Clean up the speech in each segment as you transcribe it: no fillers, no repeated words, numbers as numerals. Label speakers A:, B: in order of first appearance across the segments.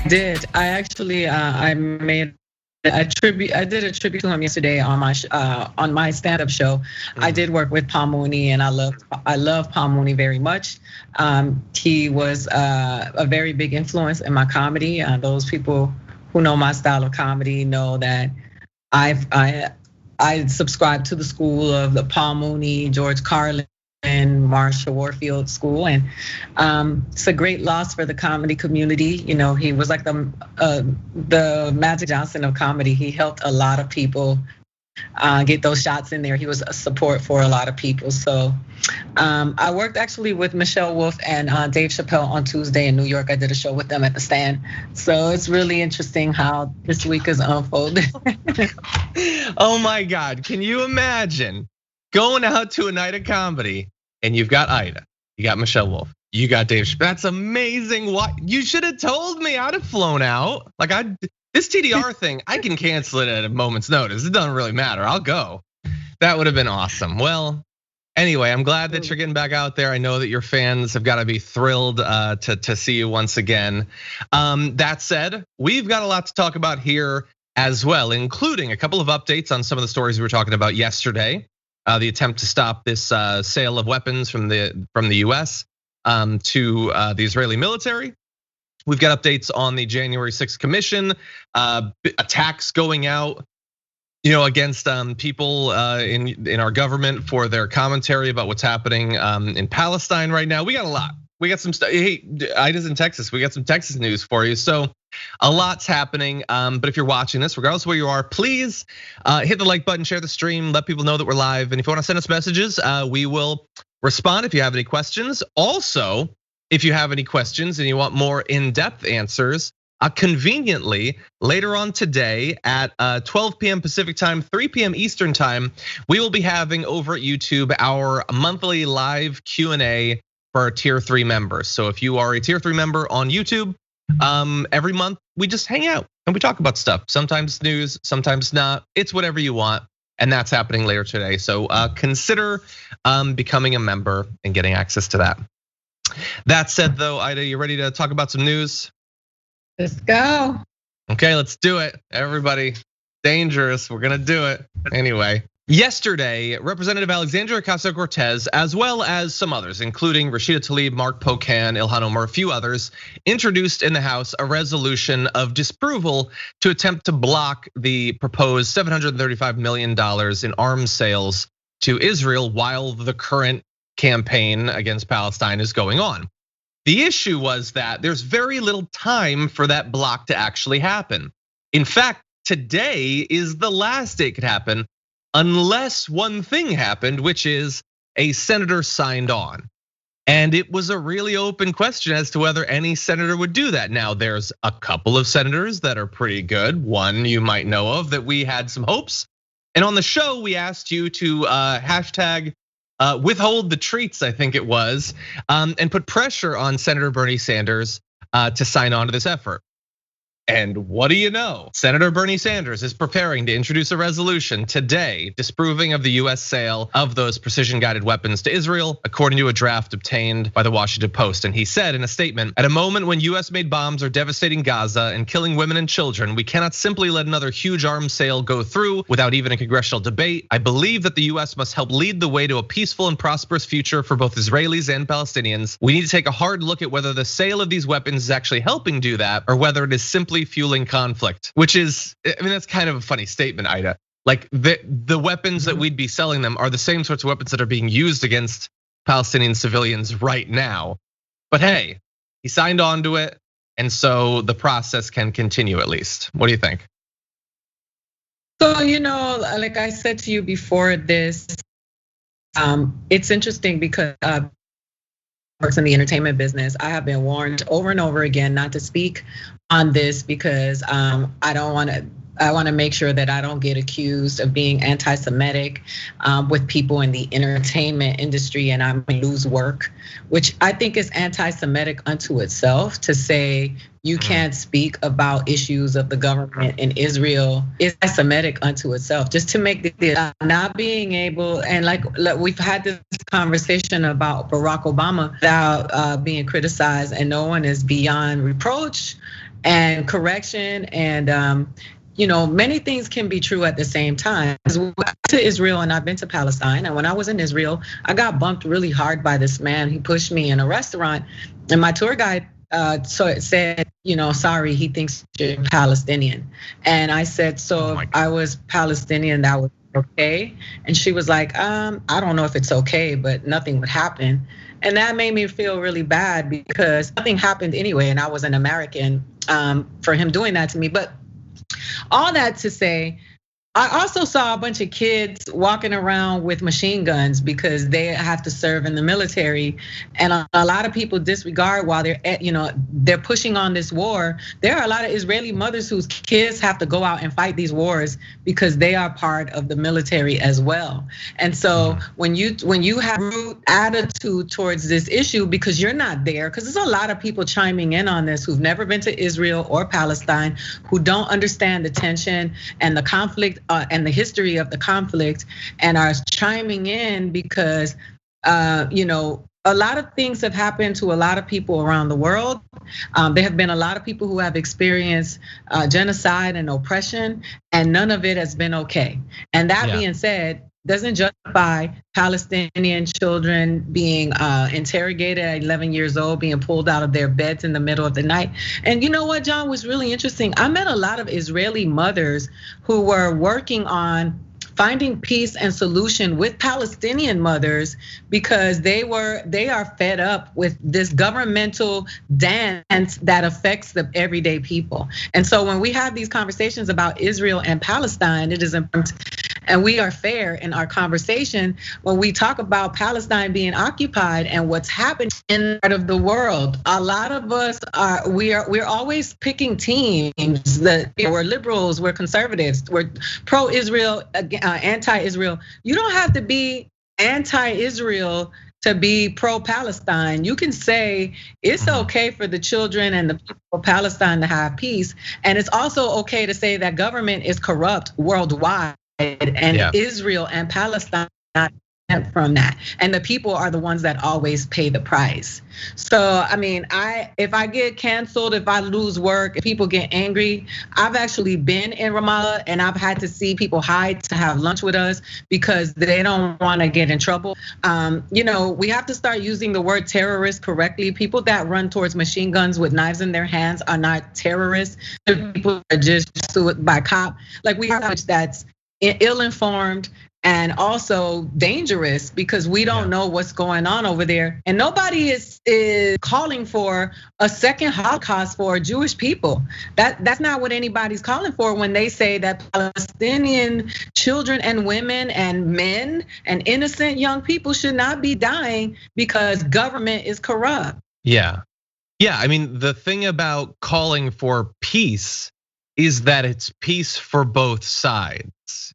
A: Did I actually? I made a tribute. I did a tribute to him yesterday on my stand-up show. I did work with Paul Mooney, and I love Paul Mooney very much. He was a very big influence in my comedy. Those people who know my style of comedy know that I subscribe to the school of the Paul Mooney, George Carlin, and Marsha Warfield school, and it's a great loss for the comedy community. You know, he was like the Magic Johnson of comedy. He helped a lot of people get those shots in there. He was a support for a lot of people. So I worked actually with Michelle Wolf and Dave Chappelle on Tuesday in New York. I did a show with them at the Stand. So it's really interesting how this week has unfolded.
B: Oh my God, can you imagine going out to a night of comedy and you've got Aida, you got Michelle Wolf, you got Dave Chappelle. That's amazing. What, you should have told me. I'd have flown out. Like this TDR thing, I can cancel it at a moment's notice. It doesn't really matter. I'll go. That would have been awesome. Well, anyway, I'm glad that you're getting back out there. I know that your fans have got to be thrilled to see you once again. That said, we've got a lot to talk about here as well, including a couple of updates on some of the stories we were talking about yesterday. The attempt to stop this sale of weapons from the US to the Israeli military. We've got updates on the January 6th commission, attacks going out, against people in our government for their commentary about what's happening in Palestine right now. We got a lot. We got some stuff. Hey, Ida's in Texas. We got some Texas news for you. So a lot's happening. But if you're watching this, regardless of where you are, please hit the like button, share the stream, let people know that we're live. And if you want to send us messages, we will respond if you have any questions. Also, if you have any questions and you want more in-depth answers, conveniently later on today at 12 p.m. Pacific time, 3 p.m. Eastern time, we will be having over at YouTube our monthly live Q&A for our tier 3 members. So if you are a tier 3 member on YouTube, every month we just hang out and we talk about stuff. Sometimes news, sometimes not. It's whatever you want, and that's happening later today. So consider becoming a member and getting access to that. That said, though, Aida, you ready to talk about some news?
A: Let's go.
B: Okay, let's do it. Everybody, dangerous. We're gonna do it anyway. Yesterday, Representative Alexandria Ocasio-Cortez, as well as some others, including Rashida Tlaib, Mark Pocan, Ilhan Omar, a few others, introduced in the House a resolution of disapproval to attempt to block the proposed $735 million in arms sales to Israel while the current campaign against Palestine is going on. The issue was that there's very little time for that block to actually happen. In fact, today is the last day it could happen unless one thing happened, which is a senator signed on. And it was a really open question as to whether any senator would do that. Now, there's a couple of senators that are pretty good. One you might know of that we had some hopes. And on the show, we asked you to hashtag Withhold The Treats, I think it was, and put pressure on Senator Bernie Sanders to sign on to this effort. And what do you know? Senator Bernie Sanders is preparing to introduce a resolution today disproving of the US sale of those precision-guided weapons to Israel, according to a draft obtained by the Washington Post. And he said in a statement, at a moment when US-made bombs are devastating Gaza and killing women and children, we cannot simply let another huge arms sale go through without even a congressional debate. I believe that the US must help lead the way to a peaceful and prosperous future for both Israelis and Palestinians. We need to take a hard look at whether the sale of these weapons is actually helping do that or whether it is simply fueling conflict, which is, I mean, that's kind of a funny statement, Aida. Like the weapons that we'd be selling them are the same sorts of weapons that are being used against Palestinian civilians right now. But hey, he signed on to it, and so the process can continue at least. What do you think?
A: So, like I said to you before this, it's interesting because works in the entertainment business. I have been warned over and over again not to speak on this because I want to make sure that I don't get accused of being anti-Semitic with people in the entertainment industry and I might lose work, which I think is anti-Semitic unto itself to say you can't speak about issues of the government in Israel is anti-Semitic unto itself. Just to make the not being able, and like we've had this conversation about Barack Obama without being criticized and no one is beyond reproach. and correction, and many things can be true at the same time. I went to Israel and I've been to Palestine, and when I was in Israel, I got bumped really hard by this man. He pushed me in a restaurant, and my tour guide so it said, sorry, he thinks you're Palestinian. And I said, so if I was Palestinian, that was okay. And she was like, I don't know if it's okay, but nothing would happen. And that made me feel really bad because nothing happened anyway. And I was an American for him doing that to me. But all that to say, I also saw a bunch of kids walking around with machine guns because they have to serve in the military, and a lot of people disregard while they're pushing on this war. There are a lot of Israeli mothers whose kids have to go out and fight these wars because they are part of the military as well. And so when you have root attitude towards this issue because you're not there, because there's a lot of people chiming in on this who've never been to Israel or Palestine, who don't understand the tension and the conflict. And the history of the conflict, and are chiming in because a lot of things have happened to a lot of people around the world. There have been a lot of people who have experienced genocide and oppression, and none of it has been okay. And that being said, doesn't justify Palestinian children being interrogated at 11 years old, being pulled out of their beds in the middle of the night. And you know what, John, was really interesting? I met a lot of Israeli mothers who were working on finding peace and solution with Palestinian mothers because they are fed up with this governmental dance that affects the everyday people. And so when we have these conversations about Israel and Palestine, it is important, and we are fair in our conversation when we talk about Palestine being occupied and what's happening in part of the world. A lot of us we're always picking teams that we're liberals, we're conservatives, we're pro-Israel, anti-Israel. You don't have to be anti-Israel to be pro-Palestine. You can say it's okay for the children and the people of Palestine to have peace. And it's also okay to say that government is corrupt worldwide, and Israel and Palestine are not exempt from that. And the people are the ones that always pay the price. So, I mean, if I get canceled, if I lose work, if people get angry, I've actually been in Ramallah and I've had to see people hide to have lunch with us because they don't want to get in trouble. We have to start using the word terrorist correctly. People that run towards machine guns with knives in their hands are not terrorists. People are just pursued by cop. Like, we have language that's ill-informed and also dangerous because we don't know what's going on over there. And nobody is calling for a second Holocaust for Jewish people. That's not what anybody's calling for when they say that Palestinian children and women and men and innocent young people should not be dying because government is corrupt.
B: Yeah, I mean, the thing about calling for peace is that it's peace for both sides.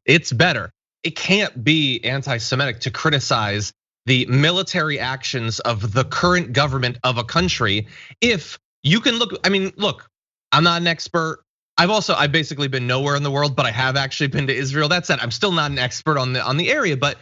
B: It's better. It can't be anti-Semitic to criticize the military actions of the current government of a country if you can look. I mean, look, I'm not an expert. I've basically been nowhere in the world, but I have actually been to Israel. That said, I'm still not an expert on the area, but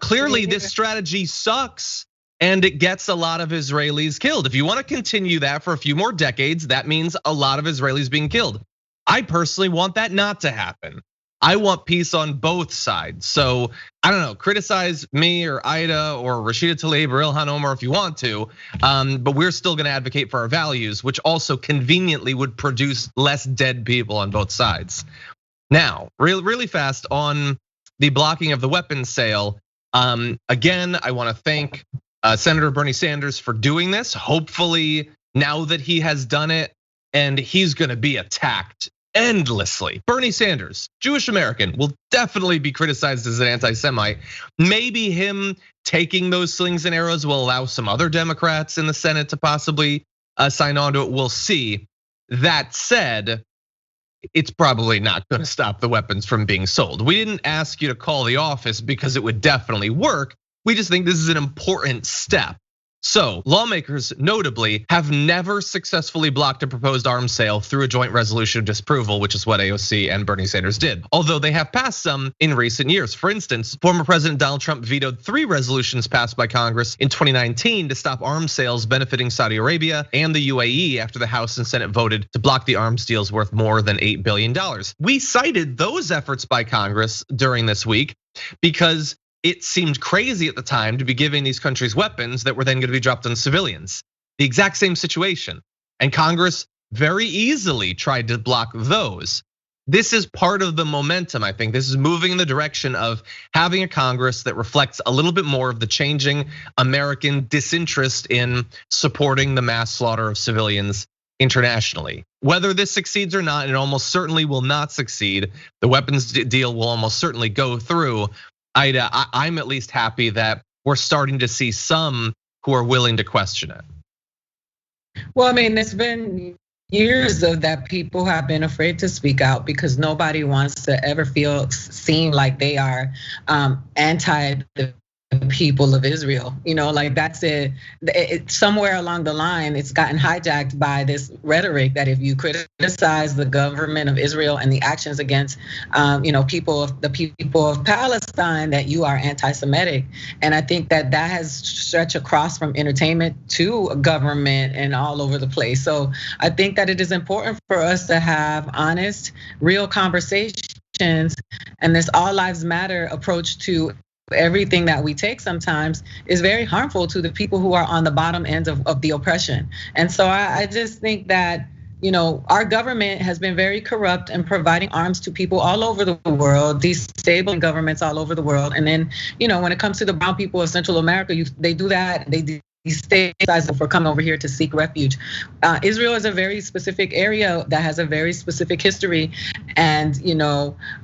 B: clearly this strategy sucks and it gets a lot of Israelis killed. If you want to continue that for a few more decades, that means a lot of Israelis being killed. I personally want that not to happen. I want peace on both sides. So I don't know, criticize me or Aida or Rashida Tlaib or Ilhan Omar if you want to, but we're still gonna advocate for our values, which also conveniently would produce less dead people on both sides. Now, really fast on the blocking of the weapons sale. Again, I wanna thank Senator Bernie Sanders for doing this. Hopefully now that he has done it, and he's gonna be attacked endlessly. Bernie Sanders, Jewish American, will definitely be criticized as an anti-Semite. Maybe him taking those slings and arrows will allow some other Democrats in the Senate to possibly sign on to it. We'll see. That said, it's probably not gonna stop the weapons from being sold. We didn't ask you to call the office because it would definitely work. We just think this is an important step. So lawmakers notably have never successfully blocked a proposed arms sale through a joint resolution of disapproval, which is what AOC and Bernie Sanders did. Although they have passed some in recent years. For instance, former President Donald Trump vetoed 3 resolutions passed by Congress in 2019 to stop arms sales benefiting Saudi Arabia and the UAE after the House and Senate voted to block the arms deals worth more than $8 billion. We cited those efforts by Congress during this week because it seemed crazy at the time to be giving these countries weapons that were then going to be dropped on civilians. The exact same situation. And Congress very easily tried to block those. This is part of the momentum, I think. This is moving in the direction of having a Congress that reflects a little bit more of the changing American disinterest in supporting the mass slaughter of civilians internationally. Whether this succeeds or not, it almost certainly will not succeed. The weapons deal will almost certainly go through. Aida, I'm at least happy that we're starting to see some who are willing to question it.
A: Well, I mean, it's been years of that people have been afraid to speak out because nobody wants to ever seem like they are anti the people of Israel. Like that's it. Somewhere along the line, it's gotten hijacked by this rhetoric that if you criticize the government of Israel and the actions against, the people of Palestine, that you are anti-Semitic. And I think that has stretched across from entertainment to government and all over the place. So I think that it is important for us to have honest, real conversations, and this all lives matter approach to everything that we take sometimes is very harmful to the people who are on the bottom end of the oppression. And so I just think that, our government has been very corrupt in providing arms to people all over the world, destabilizing governments all over the world. And then, when it comes to the brown people of Central America, they do that. They destabilize them for coming over here to seek refuge. Israel is a very specific area that has a very specific history. And,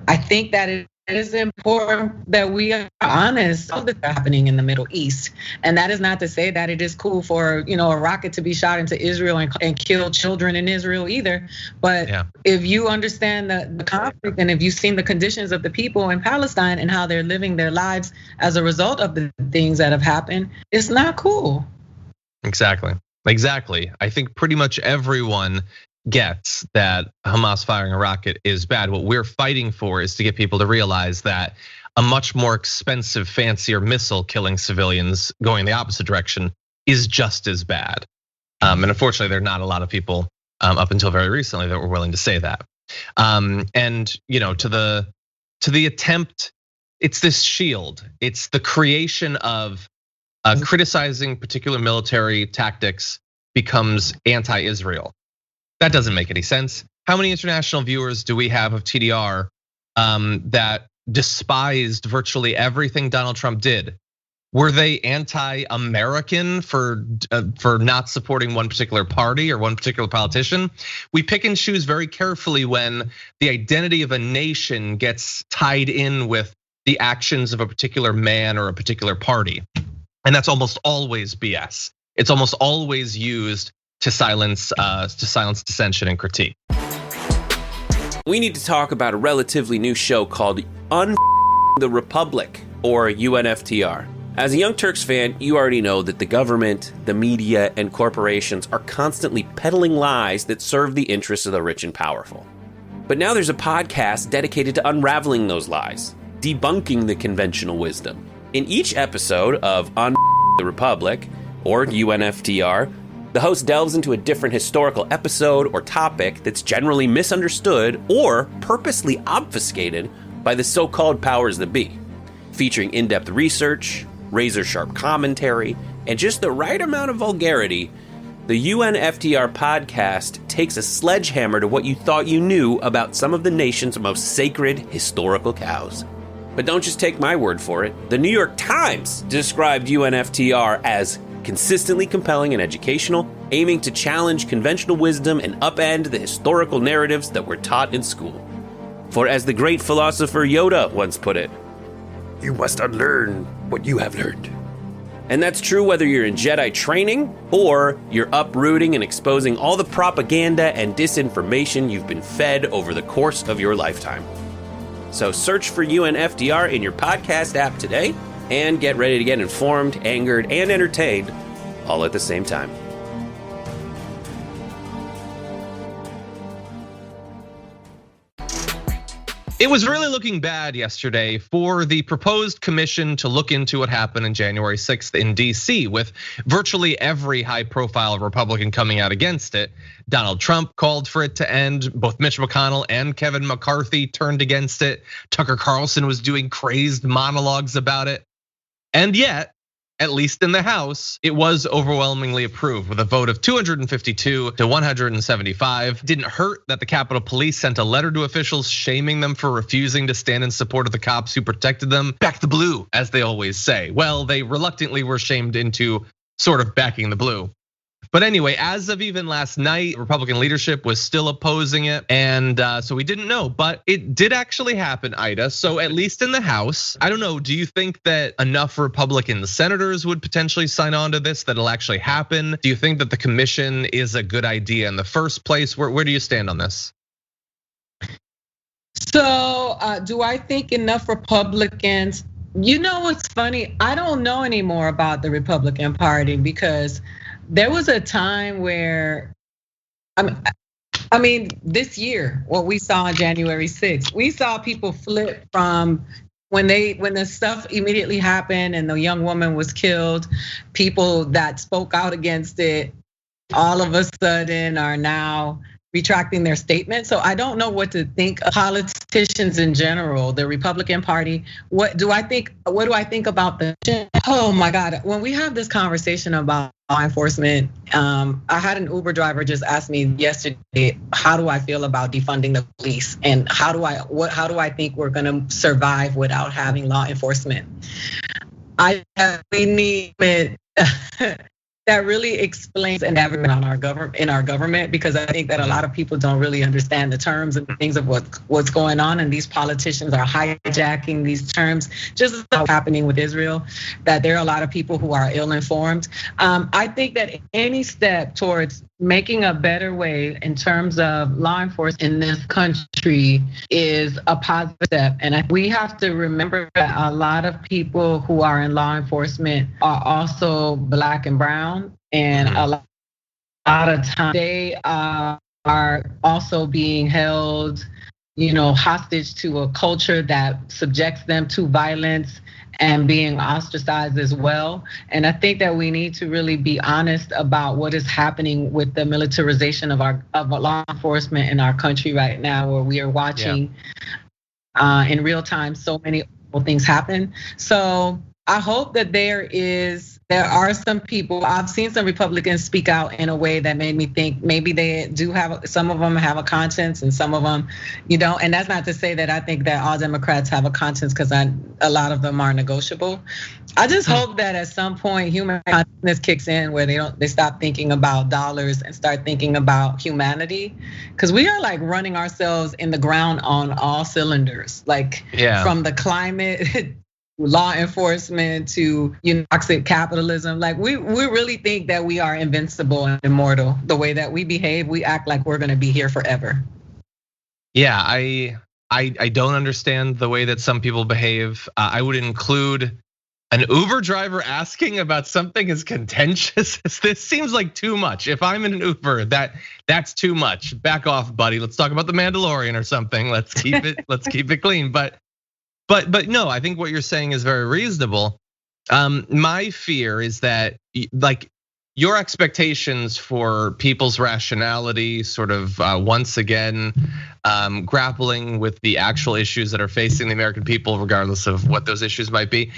A: I think that it is important that we are honest of what's happening in the Middle East. And that is not to say that it is cool for, a rocket to be shot into Israel and kill children in Israel either. But if you understand the conflict and if you've seen the conditions of the people in Palestine and how they're living their lives as a result of the things that have happened, it's not cool.
B: Exactly. I think pretty much everyone gets that Hamas firing a rocket is bad. What we're fighting for is to get people to realize that a much more expensive, fancier missile killing civilians going the opposite direction is just as bad. And unfortunately, there are not a lot of people up until very recently that were willing to say that. And to the attempt, it's this shield. It's the creation of criticizing particular military tactics becomes anti-Israel. That doesn't make any sense. How many international viewers do we have of TDR that despised virtually everything Donald Trump did? Were they anti-American for not supporting one particular party or one particular politician? We pick and choose very carefully when the identity of a nation gets tied in with the actions of a particular man or a particular party. And that's almost always BS. It's almost always used to silence dissension and critique.
C: We need to talk about a relatively new show called The Republic, or UNFTR. As a Young Turks fan, you already know that the government, the media, and corporations are constantly peddling lies that serve the interests of the rich and powerful. But now there's a podcast dedicated to unraveling those lies, debunking the conventional wisdom. In each episode of The Republic, or UNFTR, the host delves into a different historical episode or topic that's generally misunderstood or purposely obfuscated by the so-called powers that be. Featuring in-depth research, razor-sharp commentary, and just the right amount of vulgarity, the UNFTR podcast takes a sledgehammer to what you thought you knew about some of the nation's most sacred historical cows. But don't just take my word for it. The New York Times described UNFTR as consistently compelling and educational, aiming to challenge conventional wisdom and upend the historical narratives that were taught in school. For as the great philosopher Yoda once put it, you must unlearn what you have learned. And that's true whether you're in Jedi training or you're uprooting and exposing all the propaganda and disinformation you've been fed over the course of your lifetime. So search for UNFTR in your podcast app today and get ready to get informed, angered, and entertained all at the same time.
B: It was really looking bad yesterday for the proposed commission to look into what happened on January 6th in DC, with virtually every high-profile Republican coming out against it. Donald Trump called for it to end. Both Mitch McConnell and Kevin McCarthy turned against it. Tucker Carlson was doing crazed monologues about it. And yet, at least in the House, it was overwhelmingly approved with a vote of 252 to 175. Didn't hurt that the Capitol Police sent a letter to officials shaming them for refusing to stand in support of the cops who protected them. Back the blue, as they always say. Well, they reluctantly were shamed into sort of backing the blue. But anyway, as of even last night, Republican leadership was still opposing it. And so we didn't know, but it did actually happen, Aida. So at least in the House, I don't know, do you think that enough Republican senators would potentially sign on to this, that it'll actually happen? Do you think that the commission is a good idea in the first place? Where do you stand on this?
A: So do I think enough Republicans, you know what's funny? I don't know anymore about the Republican Party, because there was a time where, I mean, this year, what we saw on January 6th, we saw people flip from when the stuff immediately happened and the young woman was killed, people that spoke out against it, all of a sudden are now retracting their statement. So I don't know what to think of politicians in general, the Republican Party. What do I think about the, oh my God, when we have this conversation about law enforcement, I had an Uber driver just ask me yesterday, how do I feel about defunding the police? And how do I think we're gonna survive without having law enforcement? We need it. That really explains and everything on in our government, because I think that a lot of people don't really understand the terms and the things of what's going on, and these politicians are hijacking these terms, just as what's happening with Israel. That there are a lot of people who are ill-informed. I think that any step towards making a better way in terms of law enforcement in this country is a positive step. And we have to remember that a lot of people who are in law enforcement are also Black and brown. And a lot of times they are also being held, hostage to a culture that subjects them to violence and being ostracized as well. And I think that we need to really be honest about what is happening with the militarization of law enforcement in our country right now, where we are watching in real time so many things happen. So I hope that there are some people, I've seen some Republicans speak out in a way that made me think maybe they do have, some of them have a conscience and some of them, and that's not to say that I think that all Democrats have a conscience, because a lot of them are negotiable. I just hope that at some point human consciousness kicks in, where they stop thinking about dollars and start thinking about humanity, because we are like running ourselves in the ground on all cylinders, from the climate, law enforcement to toxic capitalism. Like we really think that we are invincible and immortal. The way that we behave, we act like we're gonna be here forever.
B: Yeah, I don't understand the way that some people behave. I would include an Uber driver asking about something as contentious as this. Seems like too much. If I'm in an Uber, that's too much. Back off, buddy. Let's talk about the Mandalorian or something. Let's keep it clean. But no, I think what you're saying is very reasonable. My fear is that your expectations for people's rationality, sort of once again grappling with the actual issues that are facing the American people, regardless of what those issues might be.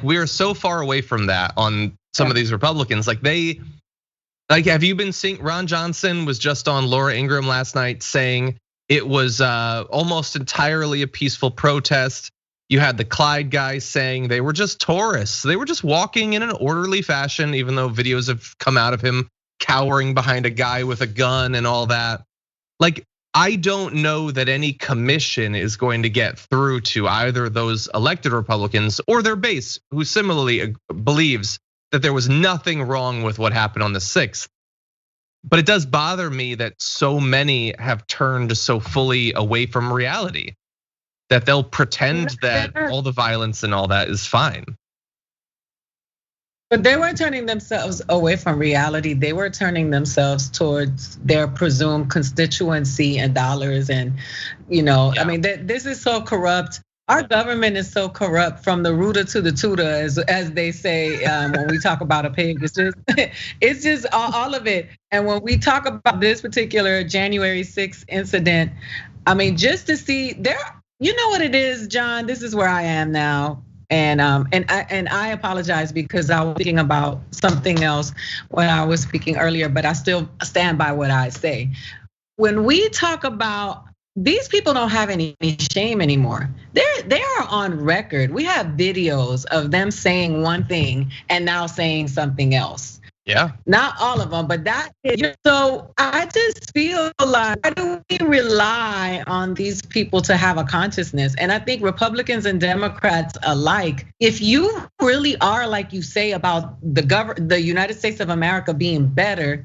B: We're so far away from that on some of these Republicans. Have you been seeing? Ron Johnson was just on Laura Ingraham last night saying it was almost entirely a peaceful protest. You had the Clyde guy saying they were just tourists. They were just walking in an orderly fashion, even though videos have come out of him cowering behind a guy with a gun and all that. I don't know that any commission is going to get through to either those elected Republicans or their base, who similarly believes that there was nothing wrong with what happened on the 6th. But it does bother me that so many have turned so fully away from reality, that they'll pretend that all the violence and all that is fine.
A: But they were turning themselves away from reality. They were turning themselves towards their presumed constituency and dollars. And, I mean, this is so corrupt. Our government is so corrupt from the rooter to the tutor, as they say when we talk about a pig. It's just all of it. And when we talk about this particular January 6th incident, I mean, just to see you know what it is, John. This is where I am now. And I apologize because I was thinking about something else when I was speaking earlier, but I still stand by what I say. When we talk about these people don't have any shame anymore. They are on record. We have videos of them saying one thing and now saying something else.
B: Yeah.
A: Not all of them, but that is. So I just feel like, why do we rely on these people to have a consciousness? And I think Republicans and Democrats alike, if you really are, like you say, about the United States of America being better,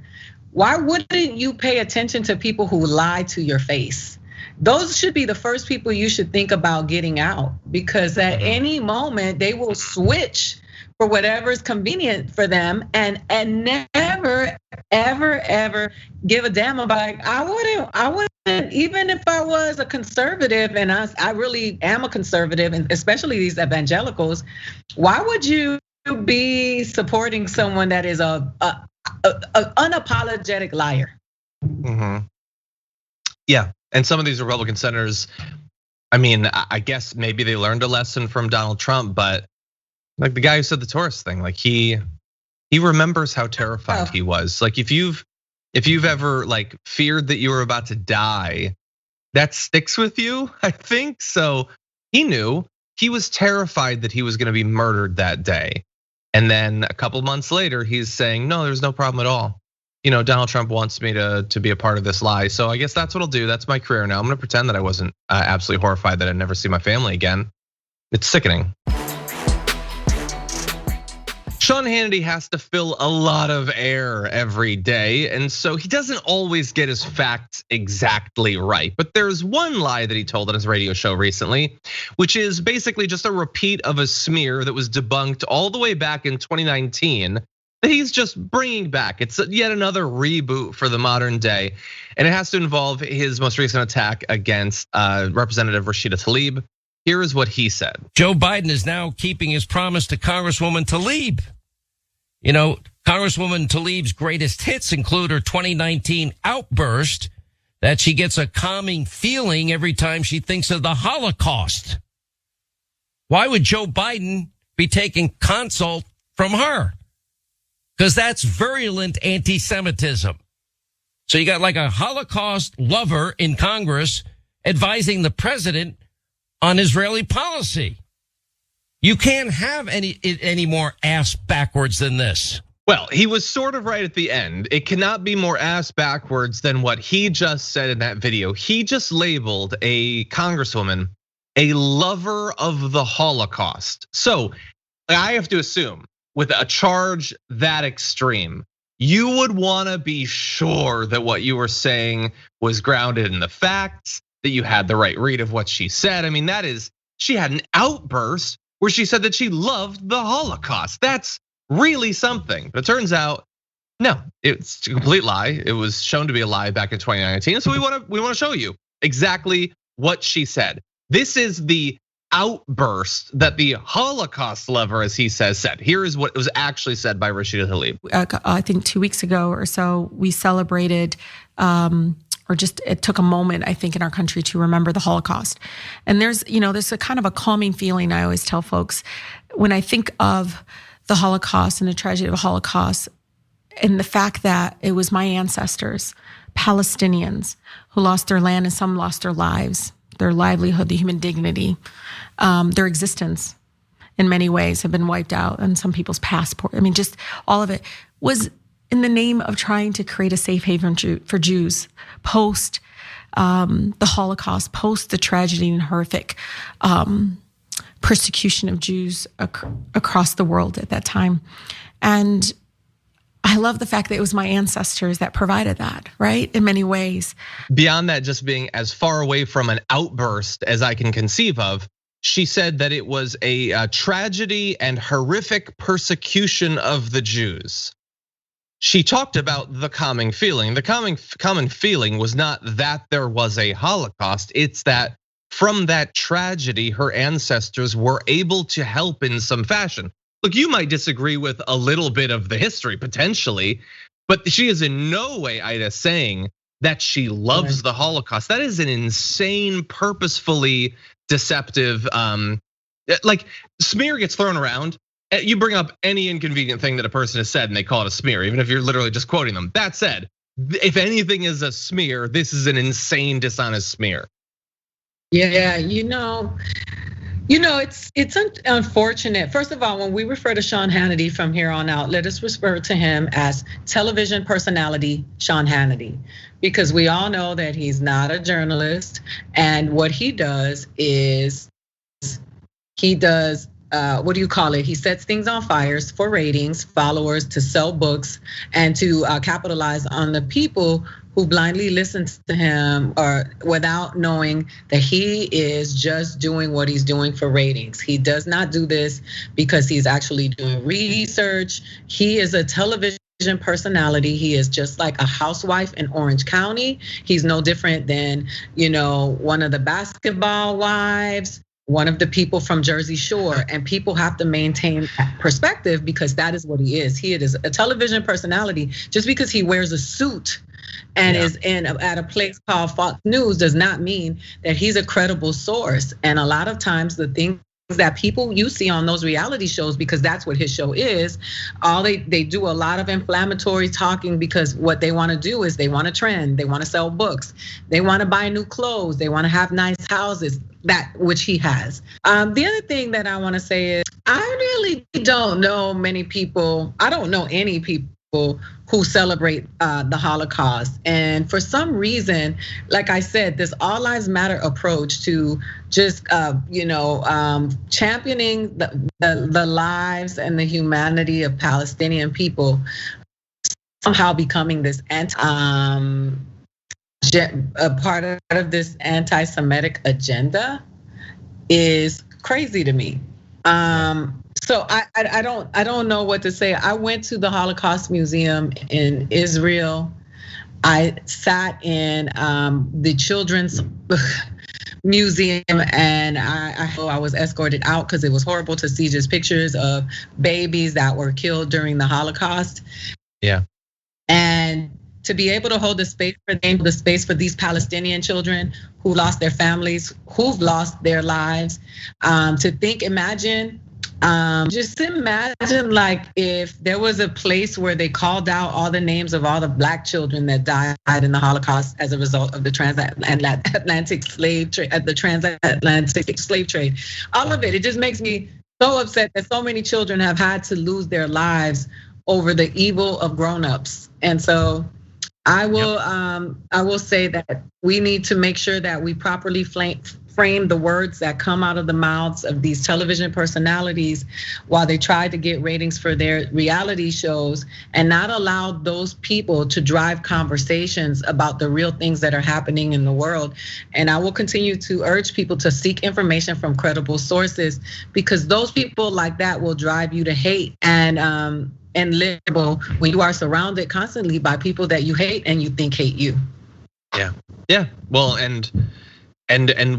A: why wouldn't you pay attention to people who lie to your face? Those should be the first people you should think about getting out, because at any moment they will switch for whatever is convenient for them, and never, ever give a damn about. I wouldn't, even if I was a conservative, and I really am a conservative, and especially these evangelicals. Why would you be supporting someone that is a unapologetic liar?
B: Yeah, and some of these Republican senators, I mean, I guess maybe they learned a lesson from Donald Trump, but like the guy who said the Taurus thing, like he remembers how terrified he was. Like if you've ever like feared that you were about to die, that sticks with you, I think. So he knew, he was terrified that he was gonna be murdered that day. And then a couple months later, he's saying, no, there's no problem at all. Donald Trump wants me to be a part of this lie. So I guess that's what I'll do. That's my career now. I'm gonna pretend that I wasn't absolutely horrified that I'd never see my family again. It's sickening. Sean Hannity has to fill a lot of air every day, and so he doesn't always get his facts exactly right. But there's one lie that he told on his radio show recently, which is basically just a repeat of a smear that was debunked all the way back in 2019 that he's just bringing back. It's yet another reboot for the modern day, and it has to involve his most recent attack against Representative Rashida Tlaib. Here is what he said.
D: Joe Biden is now keeping his promise to Congresswoman Tlaib. Congresswoman Tlaib's greatest hits include her 2019 outburst that she gets a calming feeling every time she thinks of the Holocaust. Why would Joe Biden be taking consult from her? Because that's virulent anti-Semitism. So you got like a Holocaust lover in Congress advising the president on Israeli policy. You can't have any more ass backwards than this.
B: Well, he was sort of right at the end. It cannot be more ass backwards than what he just said in that video. He just labeled a congresswoman a lover of the Holocaust. So I have to assume with a charge that extreme, you would want to be sure that what you were saying was grounded in the facts, that you had the right read of what she said. I mean, she had an outburst where she said that she loved the Holocaust. That's really something. But it turns out, no, it's a complete lie. It was shown to be a lie back in 2019. So we want to show you exactly what she said. This is the outburst that the Holocaust lover, as he said. Here is what was actually said by Rashida Tlaib.
E: I think 2 weeks ago or so, we celebrated, it took a moment, I think, in our country to remember the Holocaust. And there's a kind of a calming feeling I always tell folks when I think of the Holocaust and the tragedy of the Holocaust, and the fact that it was my ancestors, Palestinians, who lost their land and some lost their lives, their livelihood, the human dignity, their existence in many ways have been wiped out, and some people's passport. I mean, just all of it was in the name of trying to create a safe haven for Jews post the Holocaust, post the tragedy and horrific persecution of Jews across the world at that time. And I love the fact that it was my ancestors that provided that, right? In many ways.
B: Beyond that just being as far away from an outburst as I can conceive of, She said that it was a tragedy and horrific persecution of the Jews. She talked about the common feeling. The common feeling was not that there was a Holocaust. It's that from that tragedy, her ancestors were able to help in some fashion. Look, you might disagree with a little bit of the history potentially, but she is in no way, Aida, saying that she loves the Holocaust. That is an insane, purposefully deceptive, like smear gets thrown around. You bring up any inconvenient thing that a person has said and they call it a smear, even if you're literally just quoting them. That said, if anything is a smear, this is an insane, dishonest smear.
A: Yeah, it's unfortunate. First of all, when we refer to Sean Hannity from here on out, let us refer to him as television personality Sean Hannity, because we all know that he's not a journalist, and what he does is he does. What do you call it? He sets things on fires for ratings, followers, to sell books, and to capitalize on the people who blindly listen to him or without knowing that he is just doing what he's doing for ratings. He does not do this because he's actually doing research. He is a television personality. He is just like a housewife in Orange County. He's no different than, one of the basketball wives, one of the people from Jersey Shore, and people have to maintain perspective because that is what he is. He is a television personality. Just because he wears a suit and is at a place called Fox News does not mean that he's a credible source. And a lot of times the things that people you see on those reality shows, because that's what his show is, they do a lot of inflammatory talking because what they want to do is they want to trend, they want to sell books, they want to buy new clothes, they want to have nice houses, that which he has. The other thing that I want to say is I really don't know many people, I don't know any people who celebrate the Holocaust. And for some reason, like I said, this all lives matter approach to just championing the lives and the humanity of Palestinian people, somehow becoming this a part of this anti-Semitic agenda is crazy to me. So I don't know what to say. I went to the Holocaust Museum in Israel. I sat in the children's museum, and I was escorted out because it was horrible to see just pictures of babies that were killed during the Holocaust. Yeah. And to be able to hold the space for these Palestinian children who lost their families, who've lost their lives, imagine like if there was a place where they called out all the names of all the Black children that died in the Holocaust as a result of the transatlantic slave trade. All of it just makes me so upset that so many children have had to lose their lives over the evil of grown-ups. And so I will say that we need to make sure that we properly frame the words that come out of the mouths of these television personalities while they try to get ratings for their reality shows, and not allow those people to drive conversations about the real things that are happening in the world. And I will continue to urge people to seek information from credible sources, because those people like that will drive you to hate and liberal when you are surrounded constantly by people that you hate and you think hate you.
B: Yeah. Well, and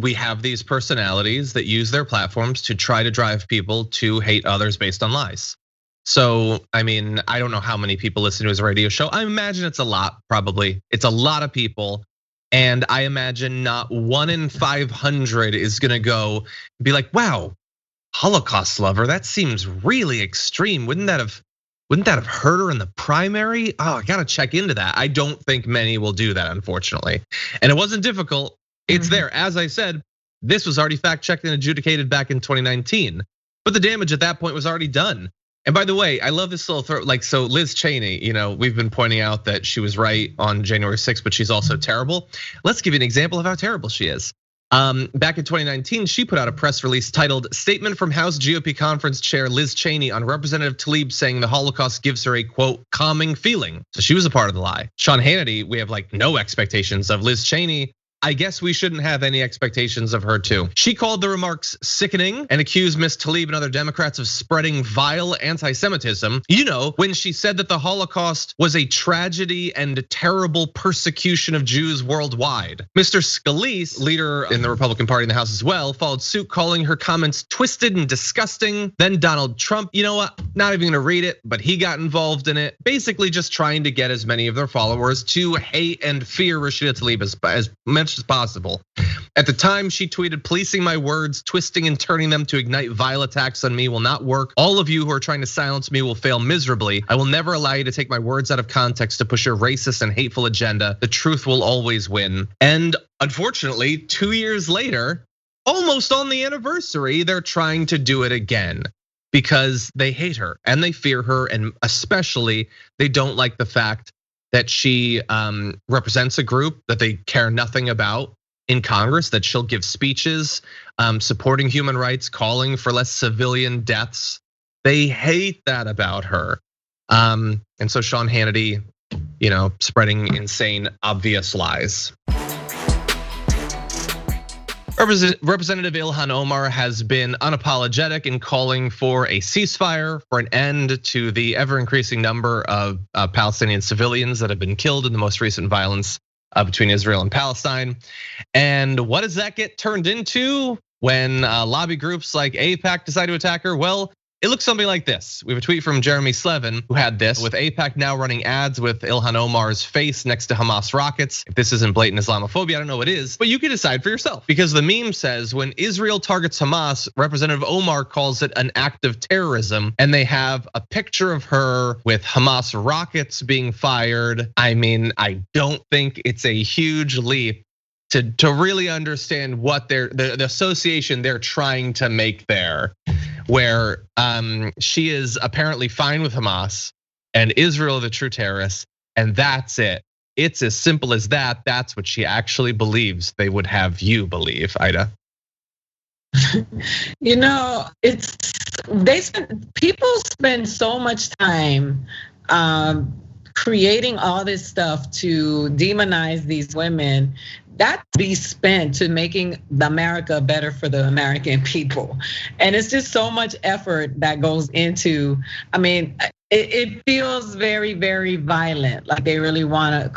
B: we have these personalities that use their platforms to try to drive people to hate others based on lies. So, I mean, I don't know how many people listen to his radio show. I imagine it's a lot, probably. It's a lot of people. And I imagine not 1 in 500 is gonna go and be like, wow, Holocaust lover, that seems really extreme. Wouldn't that have hurt her in the primary? Oh, I gotta check into that. I don't think many will do that, unfortunately. And it wasn't difficult. It's there. As I said, this was already fact-checked and adjudicated back in 2019. But the damage at that point was already done. And by the way, I love this little throw. Like, so Liz Cheney, we've been pointing out that she was right on January 6th, but she's also terrible. Let's give you an example of how terrible she is. Back in 2019, she put out a press release titled "Statement from House GOP Conference Chair Liz Cheney on Representative Tlaib saying the Holocaust gives her a quote calming feeling." So she was a part of the lie. Sean Hannity, we have like no expectations of. Liz Cheney, I guess we shouldn't have any expectations of her too. She called the remarks sickening and accused Ms. Tlaib and other Democrats of spreading vile anti-Semitism. You know, when she said that the Holocaust was a tragedy and a terrible persecution of Jews worldwide. Mr. Scalise, leader in the Republican Party in the House as well, followed suit, calling her comments twisted and disgusting. Then Donald Trump, you know what, not even gonna read it, but he got involved in it, basically just trying to get as many of their followers to hate and fear Rashida Tlaib as much as possible. At the time, she tweeted, "Policing my words, twisting and turning them to ignite vile attacks on me will not work. All of you who are trying to silence me will fail miserably. I will never allow you to take my words out of context to push your racist and hateful agenda. The truth will always win." And unfortunately, 2 years later, almost on the anniversary, they're trying to do it again because they hate her and they fear her, and especially they don't like the fact that she represents a group that they care nothing about in Congress, that she'll give speeches supporting human rights, calling for less civilian deaths. They hate that about her. And so Sean Hannity, you know, spreading insane, obvious lies. Representative Ilhan Omar has been unapologetic in calling for a ceasefire, for an end to the ever-increasing number of Palestinian civilians that have been killed in the most recent violence between Israel and Palestine. And what does that get turned into when lobby groups like AIPAC decide to attack her? Well, it looks something like this. We have a tweet from Jeremy Slevin who had this: with AIPAC now running ads with Ilhan Omar's face next to Hamas rockets. If this isn't blatant Islamophobia, I don't know what is, but you can decide for yourself. Because the meme says, when Israel targets Hamas, Representative Omar calls it an act of terrorism. And they have a picture of her with Hamas rockets being fired. I mean, I don't think it's a huge leap to really understand what the association they're trying to make there, where she is apparently fine with Hamas and Israel the true terrorists, and that's it. It's as simple as that. That's what she actually believes they would have you believe, Aida.
A: You know, people spend so much time creating all this stuff to demonize these women. That be spent to making America better for the American people. And it's just so much effort that goes into, I mean, it feels very, very violent. Like they really wanna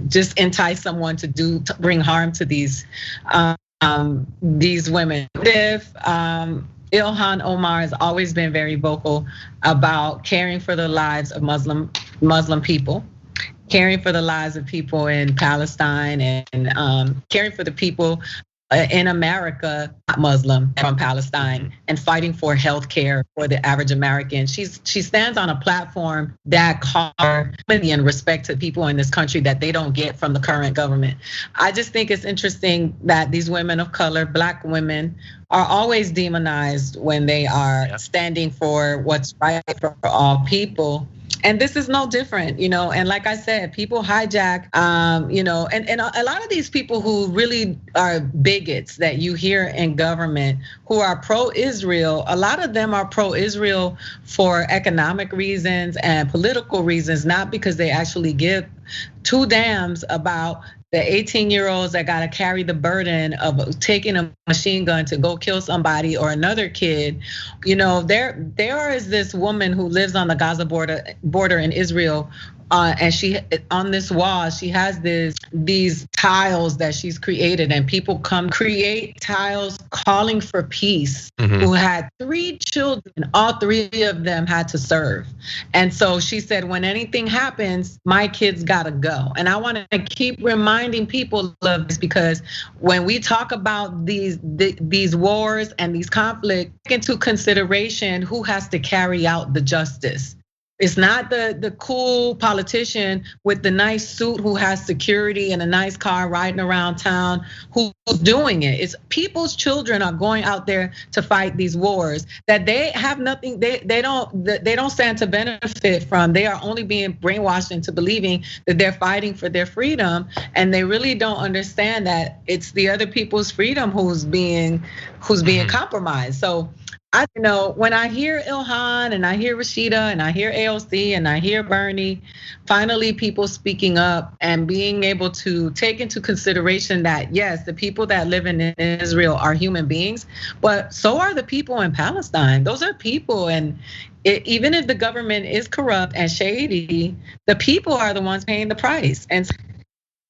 A: just entice someone to bring harm to these women. If Ilhan Omar has always been very vocal about caring for the lives of Muslim people, caring for the lives of people in Palestine, and caring for the people in America, not Muslim, from Palestine, and fighting for health care for the average American. She stands on a platform that calls empathy and respect to people in this country that they don't get from the current government. I just think it's interesting that these women of color, Black women, are always demonized when they are standing for what's right for all people. And this is no different, you know. And like I said, people hijack, you know, and a lot of these people who really are bigots that you hear in government, who are pro-Israel, a lot of them are pro-Israel for economic reasons and political reasons, not because they actually give two damns about the 18-year-olds that got to carry the burden of taking a machine gun to go kill somebody or another kid. You know, there is this woman who lives on the Gaza border in Israel, and she, on this wall, she has these tiles that she's created, and people come create tiles calling for peace. Who had 3 children, all 3 of them had to serve. And so she said, when anything happens, my kids gotta go. And I want to keep reminding people of this, because when we talk about these wars and these conflicts, take into consideration who has to carry out the justice. It's not the cool politician with the nice suit who has security and a nice car riding around town who's doing it. It's people's children are going out there to fight these wars that they have nothing, they don't stand to benefit from. They are only being brainwashed into believing that they're fighting for their freedom, and they really don't understand that it's the other people's freedom who's being compromised. So When I hear Ilhan and I hear Rashida and I hear AOC and I hear Bernie, finally people speaking up and being able to take into consideration that yes, the people that live in Israel are human beings, but so are the people in Palestine. Those are people, and even if the government is corrupt and shady, the people are the ones paying the price. And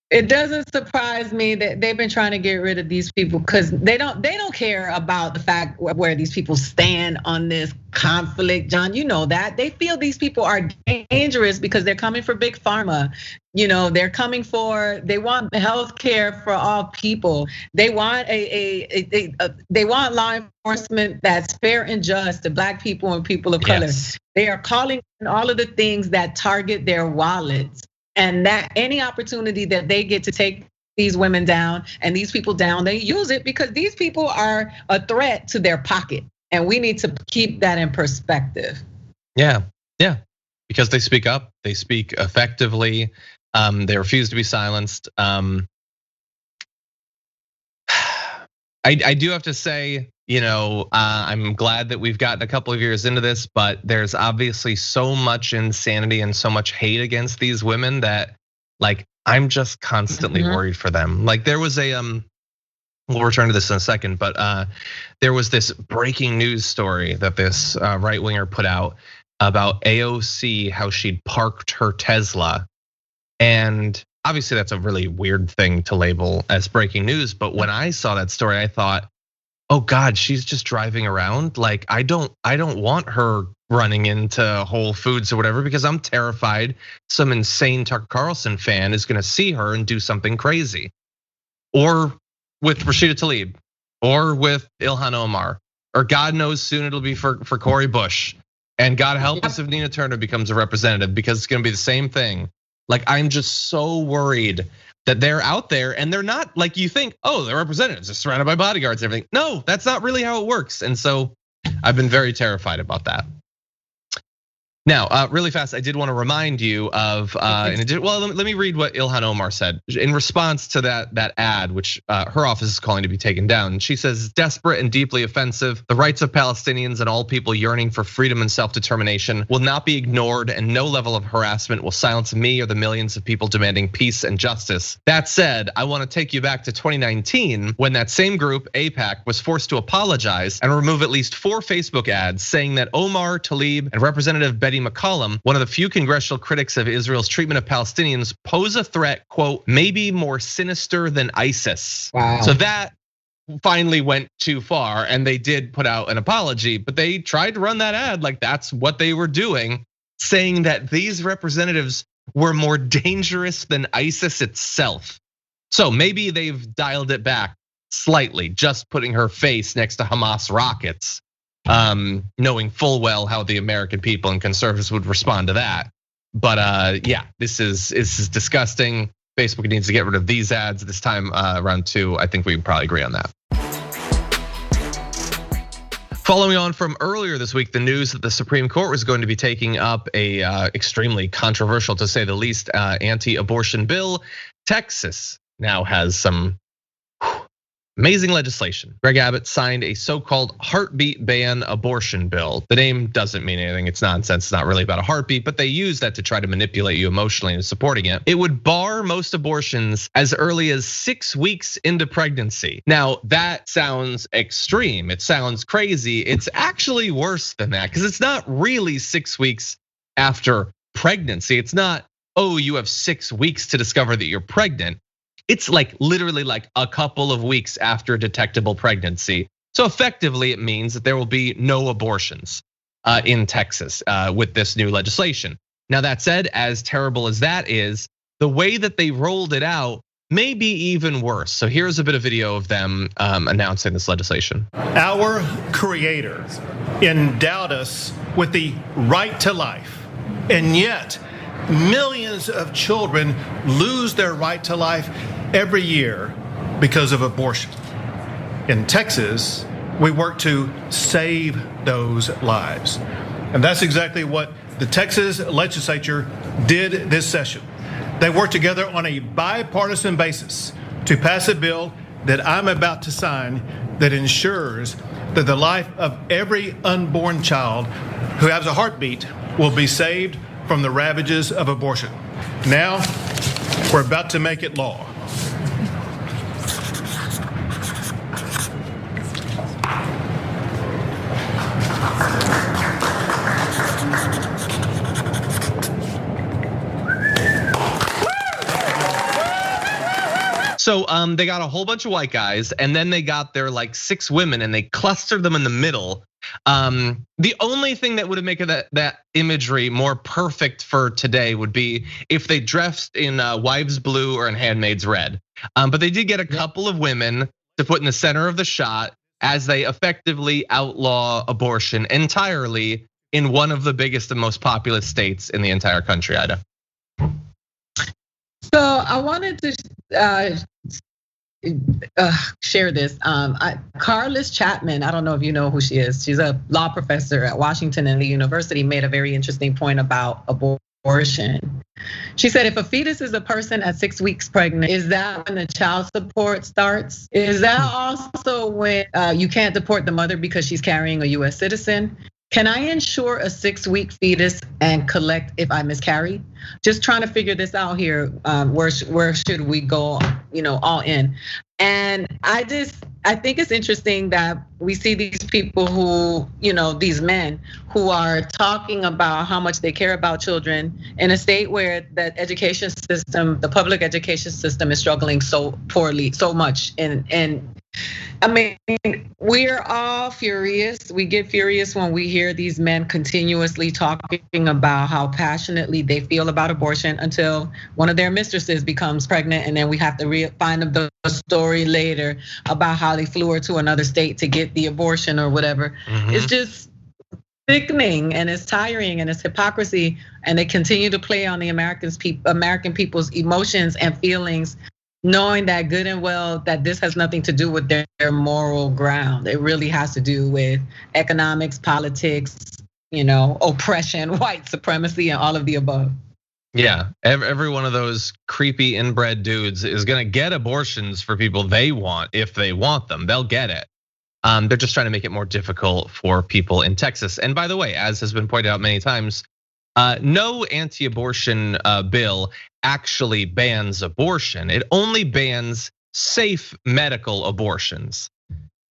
A: it doesn't surprise me that they've been trying to get rid of these people because they don't care about the fact where these people stand on this conflict. John, you know that they feel these people are dangerous because they're coming for big pharma. They're coming they want health care for all people. They want they want law enforcement that's fair and just to Black people and people of color.
B: Yes.
A: They are calling on all of the things that target their wallets. And that any opportunity that they get to take these women down and these people down, they use it because these people are a threat to their pocket. And we need to keep that in perspective.
B: Yeah, because they speak up, they speak effectively, they refuse to be silenced. I do have to say, I'm glad that we've gotten a couple of years into this, but there's obviously so much insanity and so much hate against these women that, I'm just constantly worried for them. There was we'll return to this in a second, but there was this breaking news story that this right winger put out about AOC, how she'd parked her Tesla, and obviously that's a really weird thing to label as breaking news. But when I saw that story, I thought, oh God, she's just driving around. I don't want her running into Whole Foods or whatever because I'm terrified some insane Tucker Carlson fan is gonna see her and do something crazy. Or with Rashida Tlaib, or with Ilhan Omar, or God knows soon it'll be for Cori Bush. And God help us if Nina Turner becomes a representative because it's gonna be the same thing. I'm just so worried that they're out there and they're not like you think, oh, they're representatives, they're surrounded by bodyguards and everything. No, that's not really how it works. And so I've been very terrified about that. Now, really fast, I did want to remind you of, let me read what Ilhan Omar said in response to that ad, which her office is calling to be taken down. She says, desperate and deeply offensive, the rights of Palestinians and all people yearning for freedom and self-determination will not be ignored, and no level of harassment will silence me or the millions of people demanding peace and justice. That said, I want to take you back to 2019 when that same group, AIPAC, was forced to apologize and remove at least 4 Facebook ads saying that Omar, Tlaib, and Representative Betty McCollum, one of the few congressional critics of Israel's treatment of Palestinians, pose a threat, quote, maybe more sinister than ISIS.
A: Wow.
B: So that finally went too far and they did put out an apology, but they tried to run that ad like that's what they were doing, saying that these representatives were more dangerous than ISIS itself. So maybe they've dialed it back slightly, just putting her face next to Hamas rockets. Knowing full well how the American people and conservatives would respond to that. But yeah, this is disgusting. Facebook needs to get rid of these ads this time around too. I think we can probably agree on that. Following on from earlier this week, the news that the Supreme Court was going to be taking up a extremely controversial, to say the least, anti-abortion bill. Texas now has some amazing legislation. Greg Abbott signed a so-called heartbeat ban abortion bill. The name doesn't mean anything, it's nonsense, it's not really about a heartbeat, but they use that to try to manipulate you emotionally into supporting it. It would bar most abortions as early as 6 weeks into pregnancy. Now, that sounds extreme, it sounds crazy. It's actually worse than that, because it's not really 6 weeks after pregnancy. It's not, oh, you have 6 weeks to discover that you're pregnant. It's literally a couple of weeks after detectable pregnancy. So effectively, it means that there will be no abortions in Texas with this new legislation. Now that said, as terrible as that is, the way that they rolled it out may be even worse. So here's a bit of video of them announcing this legislation.
F: Our Creator endowed us with the right to life, and yet millions of children lose their right to life every year because of abortion. In Texas, we work to save those lives. And that's exactly what the Texas legislature did this session. They worked together on a bipartisan basis to pass a bill that I'm about to sign that ensures that the life of every unborn child who has a heartbeat will be saved from the ravages of abortion. Now, we're about to make it law.
B: So they got a whole bunch of white guys, and then they got their like 6 women, and they clustered them in the middle. The only thing that would have made that imagery more perfect for today would be if they dressed in Wives Blue or in Handmaid's Red. But they did get a couple of women to put in the center of the shot as they effectively outlaw abortion entirely in one of the biggest and most populous states in the entire country, Ida.
A: So I wanted to share this. Carlos Chapman, I don't know if you know who she is. She's a law professor at Washington and the university, made a very interesting point about abortion. She said, if a fetus is a person at 6 weeks pregnant, is that when the child support starts? Is that also when you can't deport the mother because she's carrying a US citizen? Can I insure a 6-week fetus and collect if I miscarry? Just trying to figure this out here. Where should we go? All in. And I think it's interesting that we see these people who, these men who are talking about how much they care about children in a state where the education system, the public education system, is struggling so poorly, so much. And I mean, we're all furious. We get furious when we hear these men continuously talking about how passionately they feel about abortion until one of their mistresses becomes pregnant, and then we have to find the story later about how they flew her to another state to get the abortion or whatever. It's just sickening, and it's tiring, and it's hypocrisy, and they continue to play on the American people's emotions and feelings, knowing that good and well that this has nothing to do with their moral ground. It really has to do with economics, politics, oppression, white supremacy, and all of the above.
B: Yeah, every one of those creepy inbred dudes is gonna get abortions for people they want if they want them. They'll get it. They're just trying to make it more difficult for people in Texas. And by the way, as has been pointed out many times, no anti-abortion bill actually bans abortion. It only bans safe medical abortions.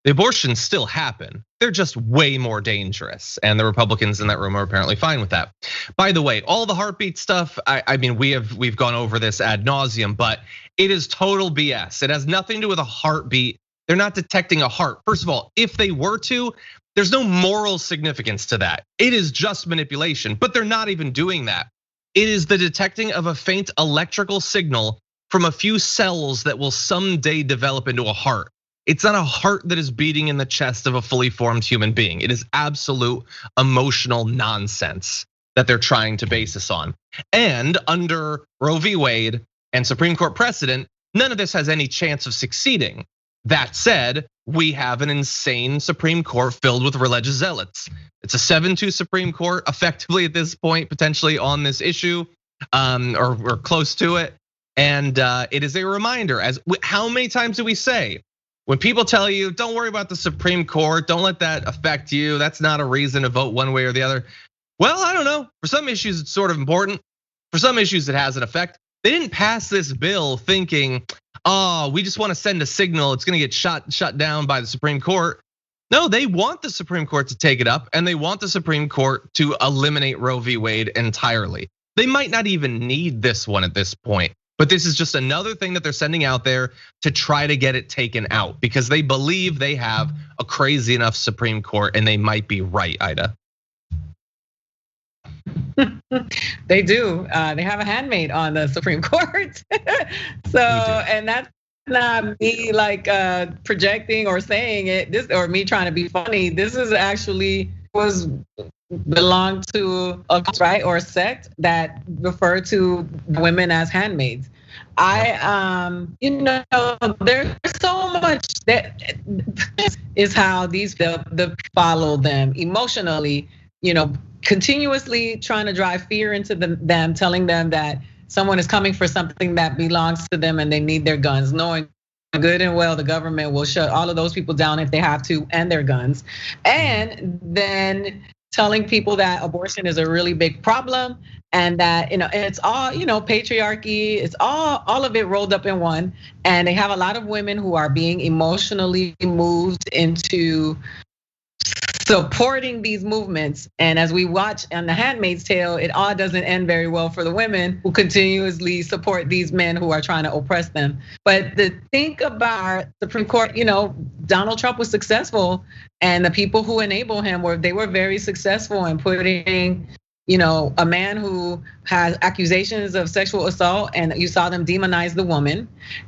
B: The abortions still happen. They're just way more dangerous. And the Republicans in that room are apparently fine with that. By the way, all the heartbeat stuff, I mean, we've gone over this ad nauseum, but it is total BS. It has nothing to do with a heartbeat. They're not detecting a heart. First of all, if they were to, there's no moral significance to that. It is just manipulation, but they're not even doing that. It is the detecting of a faint electrical signal from a few cells that will someday develop into a heart. It's not a heart that is beating in the chest of a fully formed human being. It is absolute emotional nonsense that they're trying to base this on. And under Roe v. Wade and Supreme Court precedent, none of this has any chance of succeeding. That said, we have an insane Supreme Court filled with religious zealots. It's a 7-2 Supreme Court effectively at this point, potentially on this issue, or close to it. And it is a reminder, as how many times do we say, when people tell you, don't worry about the Supreme Court, don't let that affect you, that's not a reason to vote one way or the other. Well, I don't know, for some issues it's sort of important. For some issues it has an effect. They didn't pass this bill thinking, we just want to send a signal, it's gonna get shut down by the Supreme Court. No, they want the Supreme Court to take it up, and they want the Supreme Court to eliminate Roe v. Wade entirely. They might not even need this one at this point, but this is just another thing that they're sending out there to try to get it taken out because they believe they have a crazy enough Supreme Court, and they might be right, Ida.
A: They do. They have a handmaid on the Supreme Court. So, and that's not me like projecting or saying it, this or me trying to be funny. This is actually belonged to a right or a sect that refer to women as handmaids. There's so much that is how these the follow them emotionally, continuously trying to drive fear into them, telling them that someone is coming for something that belongs to them and they need their guns, knowing good and well the government will shut all of those people down if they have to, and their guns. And then telling people that abortion is a really big problem, and that, and it's all, patriarchy, it's all of it rolled up in one. And they have a lot of women who are being emotionally moved into supporting these movements. And as we watch on The Handmaid's Tale, it all doesn't end very well for the women who continuously support these men who are trying to oppress them. But to think about our Supreme Court, Donald Trump was successful, and the people who enable him were very successful in putting, a man who has accusations of sexual assault, and you saw them demonize the woman.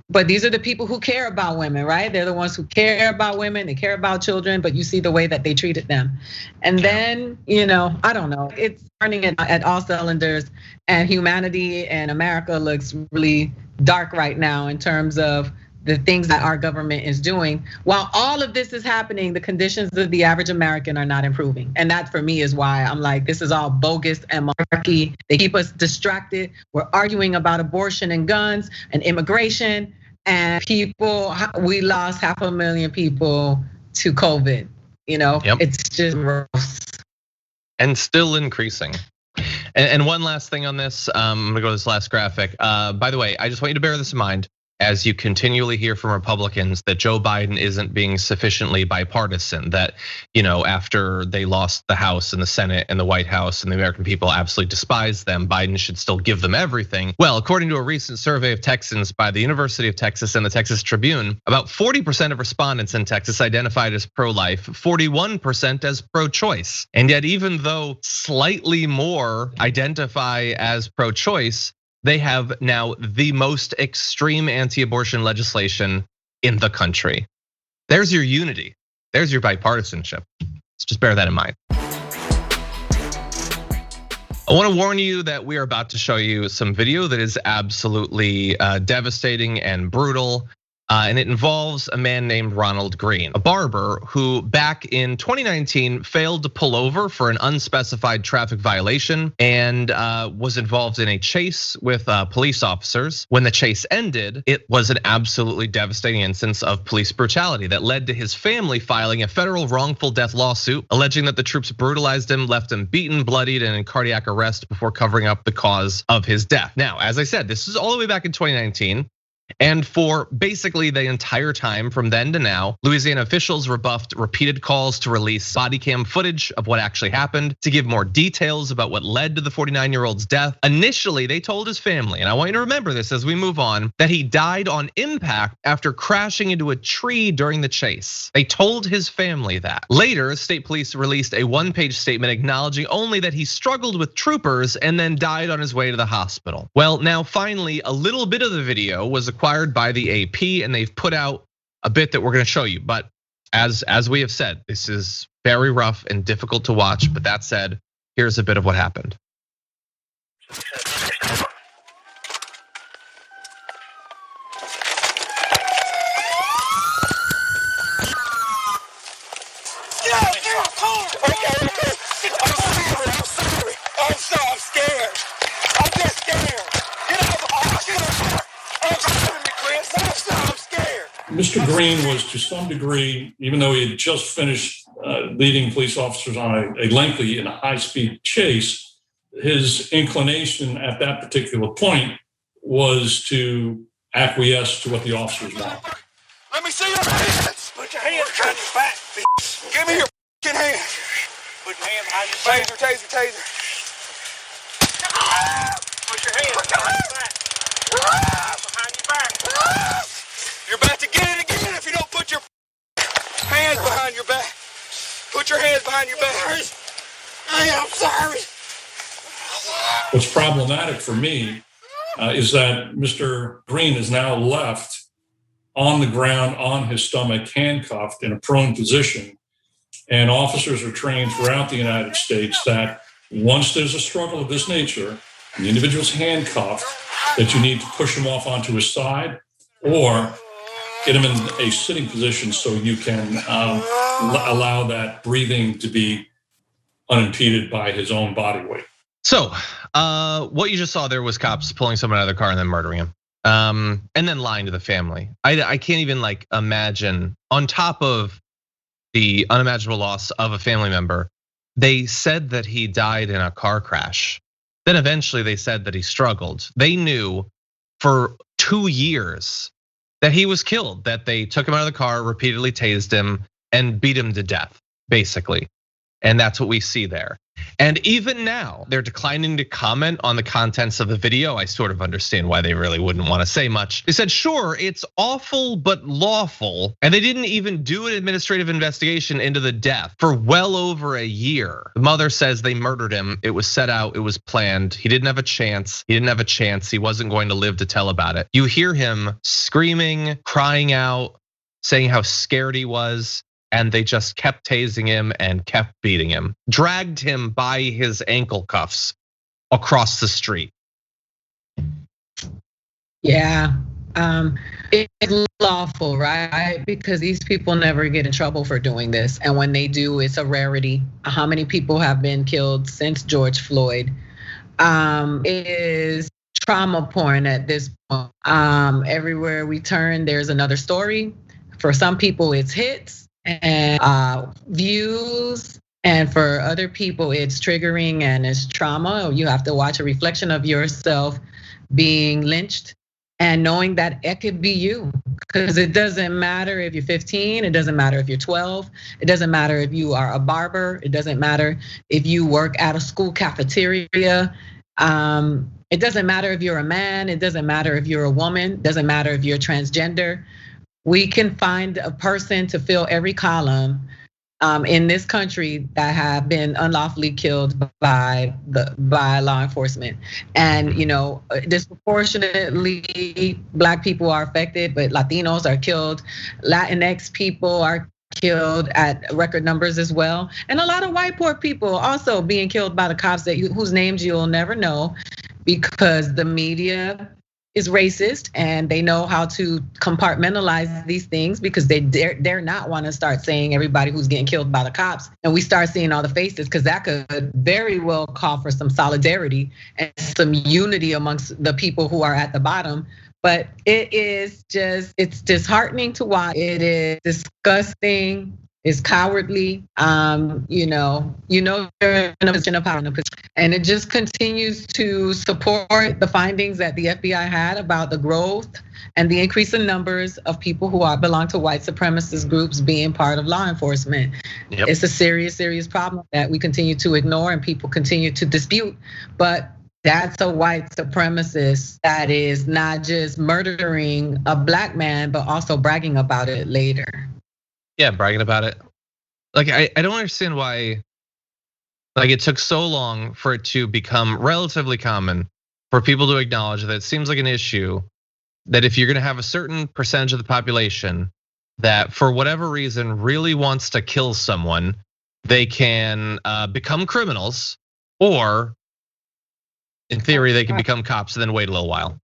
A: But these are the people who care about women, right? They're the ones who care about women, they care about children, but you see the way that they treated them. And then, I don't know, it's turning at all cylinders, and humanity and America looks really dark right now in terms of the things that our government is doing. While all of this is happening, the conditions of the average American are not improving. And that for me is why I'm like, this is all bogus and malarkey. They keep us distracted. We're arguing about abortion and guns and immigration, and we lost 500,000 people to COVID.
B: Yep.
A: It's just gross.
B: And still increasing. And one last thing on this, I'm gonna go to this last graphic. By the way, I just want you to bear this in mind as you continually hear from Republicans that Joe Biden isn't being sufficiently bipartisan, that, after they lost the House and the Senate and the White House and the American people absolutely despise them, Biden should still give them everything. Well, according to a recent survey of Texans by the University of Texas and the Texas Tribune, about 40% of respondents in Texas identified as pro-life, 41% as pro-choice. And yet, even though slightly more identify as pro-choice, they have now the most extreme anti-abortion legislation in the country. There's your unity. There's your bipartisanship. Let's just bear that in mind. I want to warn you that we are about to show you some video that is absolutely devastating and brutal. And it involves a man named Ronald Greene, a barber who back in 2019 failed to pull over for an unspecified traffic violation and was involved in a chase with police officers. When the chase ended, it was an absolutely devastating instance of police brutality that led to his family filing a federal wrongful death lawsuit, alleging that the troops brutalized him, left him beaten, bloodied, and in cardiac arrest before covering up the cause of his death. Now, as I said, this is all the way back in 2019. And for basically the entire time from then to now, Louisiana officials rebuffed repeated calls to release body cam footage of what actually happened, to give more details about what led to the 49-year-old's death. Initially, they told his family, and I want you to remember this as we move on, that he died on impact after crashing into a tree during the chase. They told his family that. Later, state police released a one-page statement acknowledging only that he struggled with troopers and then died on his way to the hospital. Well, now finally, a little bit of the video was acquired by the AP, and they've put out a bit that we're gonna show you. But as we have said, this is very rough and difficult to watch. But that said, here's a bit of what happened.
G: I'm scared. I'm just scared. Get out of the car. I'm scared.
H: Mr. Greene was, to some degree, even though he had just finished leading police officers on a lengthy and a high-speed chase, his inclination at that particular point was to acquiesce to what the officers wanted.
G: Let me see your hands. Put your hands behind your back. Give me your fucking hands. Put your hands behind your back. Taser. Put your hands behind your back. Behind your back. You're about to get it again if you don't put your hands behind your back. Put your hands behind your back. I'm sorry.
H: What's problematic for me is that Mr. Greene is now left on the ground, on his stomach, handcuffed in a prone position. And officers are trained throughout the United States that once there's a struggle of this nature, the individual's handcuffed, that you need to push him off onto his side or get him in a sitting position so you can allow that breathing to be unimpeded by his own body weight.
B: So what you just saw there was cops pulling someone out of the car and then murdering him. And then lying to the family. I can't even like imagine, on top of the unimaginable loss of a family member, they said that he died in a car crash. Then eventually they said that he struggled. They knew for 2 years that he was killed, that they took him out of the car, repeatedly tased him, and beat him to death, basically. And that's what we see there. And even now, they're declining to comment on the contents of the video. I sort of understand why they really wouldn't want to say much. They said, sure, it's awful but lawful. And they didn't even do an administrative investigation into the death for well over a year. The mother says they murdered him. It was set out, it was planned. He didn't have a chance. He didn't have a chance. He wasn't going to live to tell about it. You hear him screaming, crying out, saying how scared he was. And they just kept tasing him and kept beating him, dragged him by his ankle cuffs across the street.
A: Yeah, it's lawful, right? Because these people never get in trouble for doing this. And when they do, it's a rarity. How many people have been killed since George Floyd? It is trauma porn at this point. Everywhere we turn, there's another story. For some people, it's hits and views, and for other people it's triggering and it's trauma. You have to watch a reflection of yourself being lynched and knowing that it could be you, because it doesn't matter if you're 15, it doesn't matter if you're 12, it doesn't matter if you are a barber, it doesn't matter if you work at a school cafeteria, it doesn't matter if you're a man, it doesn't matter if you're a woman, it doesn't matter if you're transgender. We can find a person to fill every column in this country that have been unlawfully killed by law enforcement. And disproportionately Black people are affected, but Latinos are killed, Latinx people are killed at record numbers as well. And a lot of white poor people also being killed by the cops whose names you'll never know, because the media is racist and they know how to compartmentalize these things, because they dare not want to start saying everybody who's getting killed by the cops, and we start seeing all the faces, because that could very well call for some solidarity and some unity amongst the people who are at the bottom. But it's disheartening to watch. It is disgusting. It's cowardly. They're in a position of power, and it just continues to support the findings that the FBI had about the growth and the increase in numbers of people who belong to white supremacist groups being part of law enforcement. Yep. It's a serious, serious problem that we continue to ignore and people continue to dispute. But that's a white supremacist that is not just murdering a Black man, but also bragging about it later.
B: Yeah, bragging about it. Like, I don't understand why, like, it took so long for it to become relatively common for people to acknowledge that it seems like an issue that if you're gonna have a certain percentage of the population that for whatever reason really wants to kill someone, they can become criminals, or in theory, they can become cops and then wait a little while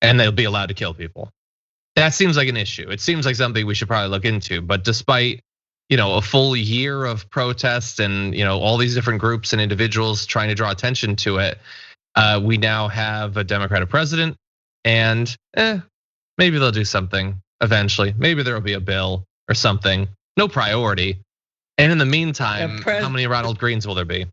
B: and they'll be allowed to kill people. That seems like an issue. It seems like something we should probably look into. But despite a full year of protests and all these different groups and individuals trying to draw attention to it, we now have a Democratic president, and maybe they'll do something eventually. Maybe there'll be a bill or something. No priority. And in the meantime, how many Ronald Greenes will there be?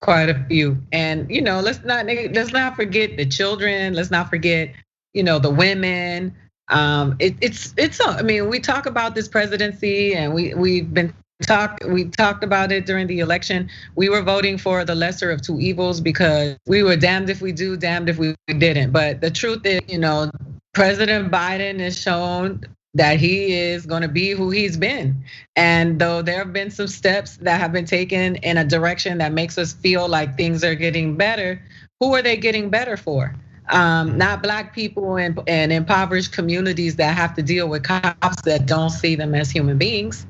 A: Quite a few. And let's not forget the children. Let's not forget the women. We talk about this presidency, and we talked about it during the election. We were voting for the lesser of two evils because we were damned if we do, damned if we didn't. But the truth is, President Biden has shown that he is going to be who he's been. And though there have been some steps that have been taken in a direction that makes us feel like things are getting better, who are they getting better for? Not Black people and impoverished communities that have to deal with cops that don't see them as human beings.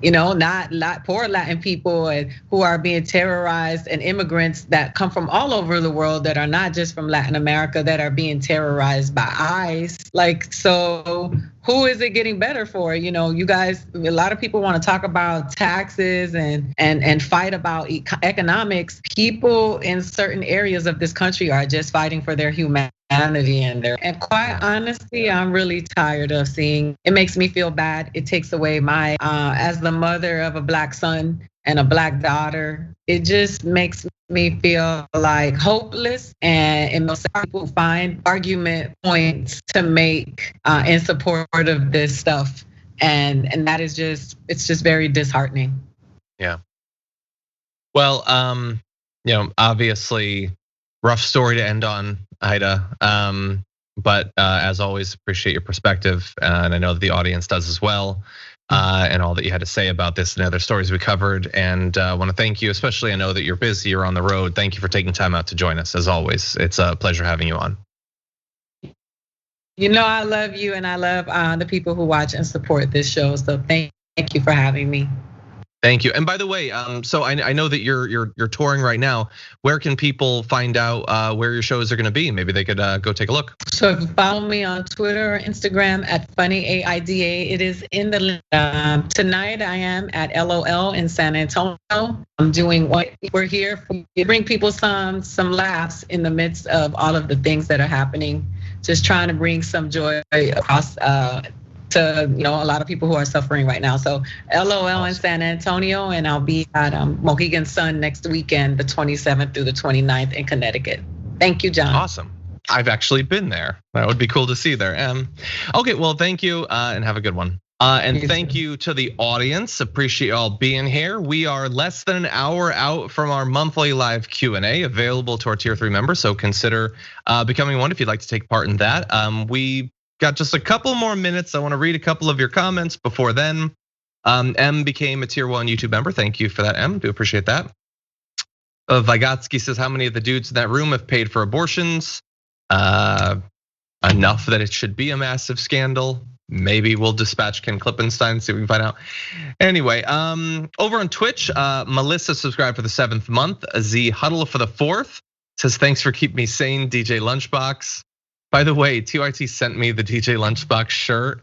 A: not poor Latin people and who are being terrorized, and immigrants that come from all over the world that are not just from Latin America that are being terrorized by ICE. Like, so who is it getting better for? You guys, a lot of people want to talk about taxes and fight about economics. People in certain areas of this country are just fighting for their humanity and quite honestly, I'm really tired of seeing. It makes me feel bad. It takes away my as the mother of a Black son and a Black daughter, it just makes me feel like hopeless, and most people find argument points to make in support of this stuff, and that is it's just very disheartening.
B: Yeah. Well, obviously rough story to end on, Aida. But as always, appreciate your perspective, and I know that the audience does as well. And all that you had to say about this and other stories we covered. And I want to thank you, especially I know that you're busy, you're on the road. Thank you for taking time out to join us. As always, it's a pleasure having you on.
A: I love you, and I love the people who watch and support this show. So thank you for having me.
B: Thank you. And by the way, so I know that you're touring right now. Where can people find out where your shows are going to be? Maybe they could go take a look.
A: So if you follow me on Twitter or Instagram at Funny AIDA, it is in the link. Tonight I am at LOL in San Antonio. I'm doing what we're here to bring people some laughs in the midst of all of the things that are happening. Just trying to bring some joy across to a lot of people who are suffering right now. So LOL in San Antonio, and I'll be at Mohegan Sun next weekend, the 27th through the 29th in Connecticut. Thank you, John.
B: Awesome. I've actually been there. That would be cool to see there. Okay, well, thank you and have a good one. And thank you to the audience. Appreciate y'all being here. We are less than an hour out from our monthly live Q&A available to our tier 3 members. So consider becoming one if you'd like to take part in that. We got just a couple more minutes. I want to read a couple of your comments before then. M became a tier 1 YouTube member. Thank you for that, M. Do appreciate that. Vygotsky says, how many of the dudes in that room have paid for abortions? Enough that it should be a massive scandal. Maybe we'll dispatch Ken Klippenstein, see if we can find out. Anyway, over on Twitch, Melissa subscribed for the 7th month. Z Huddle for the 4th says, thanks for keeping me sane, DJ Lunchbox. By the way, TYT sent me the DJ Lunchbox shirt.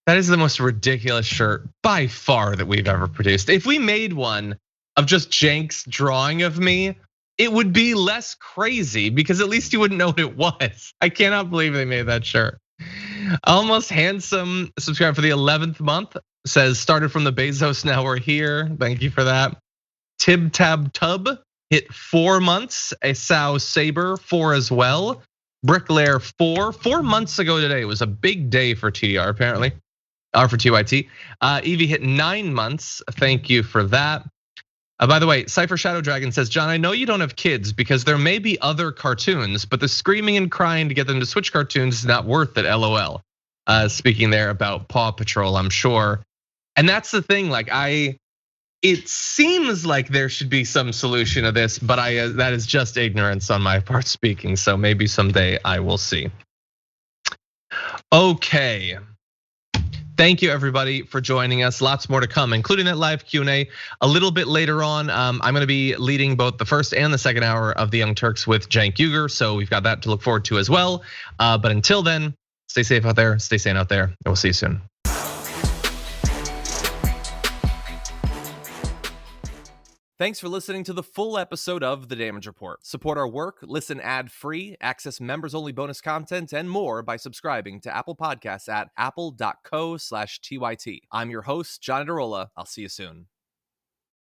B: That is the most ridiculous shirt by far that we've ever produced. If we made one of just Jank's drawing of me, it would be less crazy because at least you wouldn't know what it was. I cannot believe they made that shirt. Almost Handsome subscribed for the 11th month. Says, started from the Bezos, now we're here. Thank you for that. Tib Tab Tub hit 4 months. Esau Saber 4 as well. Bricklayer 4 months ago today. It was a big day for TDR apparently, or for TYT. Evie hit 9 months. Thank you for that. By the way, Cypher Shadow Dragon says, John, I know you don't have kids because there may be other cartoons, but the screaming and crying to get them to switch cartoons is not worth it, LOL. Speaking there about Paw Patrol, I'm sure. And that's the thing, like it seems like there should be some solution to this, but that is just ignorance on my part speaking. So maybe someday I will see. Okay. Thank you everybody for joining us. Lots more to come, including that live Q&A a little bit later on. I'm gonna be leading both the first and the second hour of the Young Turks with Cenk Uygur. So we've got that to look forward to as well. But until then, stay safe out there, stay sane out there, and we'll see you soon.
I: Thanks for listening to the full episode of The Damage Report. Support our work, listen ad-free, access members-only bonus content, and more by subscribing to Apple Podcasts at apple.co/TYT. I'm your host, John Adarola. I'll see you soon.